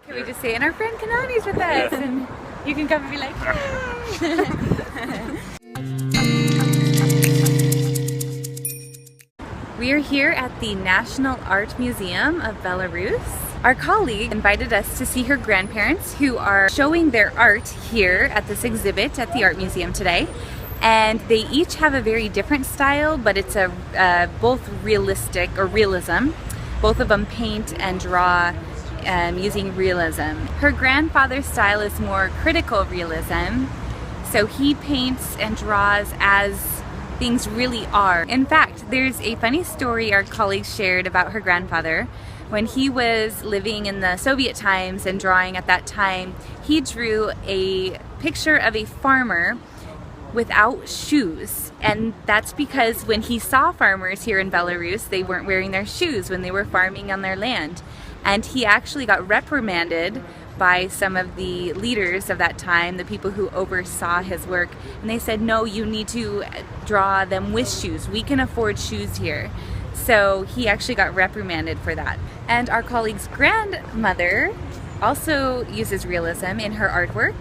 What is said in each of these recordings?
Can we just say, and our friend Kanani's with us, and you can come and be like, hi. We are here at the National Art Museum of Belarus. Our colleague invited us to see her grandparents who are showing their art here at this exhibit at the art museum today. And they each have a very different style, but it's both realistic or realism. Both of them paint and draw using realism. Her grandfather's style is more critical realism, so he paints and draws as things really are. In fact, there's a funny story our colleagues shared about her grandfather. When he was living in the Soviet times and drawing at that time, he drew a picture of a farmer without shoes. And that's because when he saw farmers here in Belarus, they weren't wearing their shoes when they were farming on their land. And he actually got reprimanded by some of the leaders of that time, the people who oversaw his work, and they said, no, you need to draw them with shoes. We can afford shoes here. So he actually got reprimanded for that. And our colleague's grandmother also uses realism in her artwork.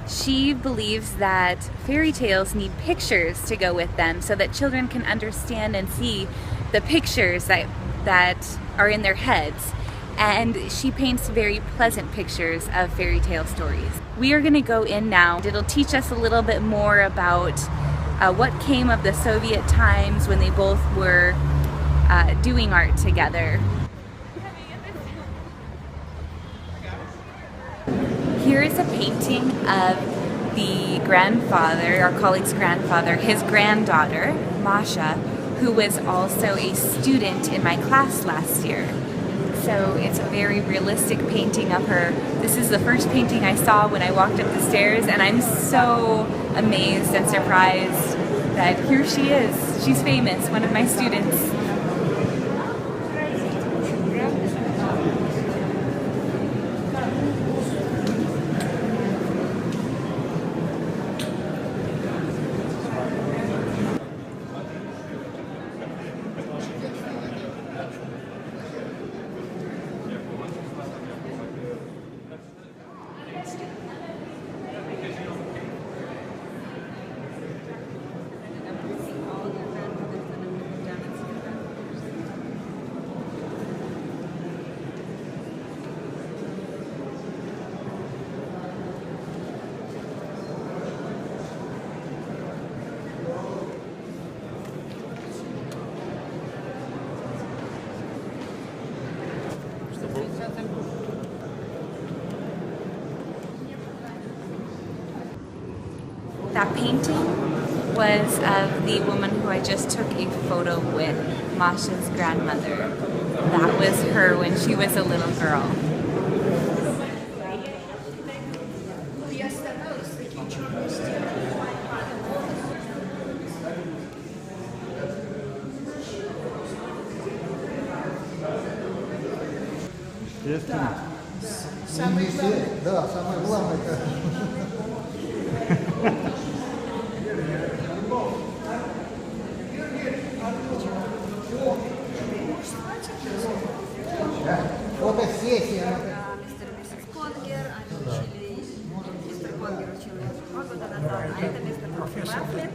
She believes that fairy tales need pictures to go with them so that children can understand and see the pictures that are in their heads. And she paints very pleasant pictures of fairy tale stories. We are going to go in now. It'll teach us a little bit more about what came of the Soviet times when they both were doing art together. Here is a painting of the grandfather, our colleague's grandfather, his granddaughter, Masha, who was also a student in my class last year. So it's a very realistic painting of her. This is the first painting I saw when I walked up the stairs, and I'm so amazed and surprised that here she is. She's famous, one of my students. That painting was of the woman who I just took a photo with, Masha's grandmother. That was her when she was a little girl. Самое главное это. Фотосессия. Мистер и миссис Конгер, они учили, мистер Конгер учил 2 года назад, а это мистер Конгер.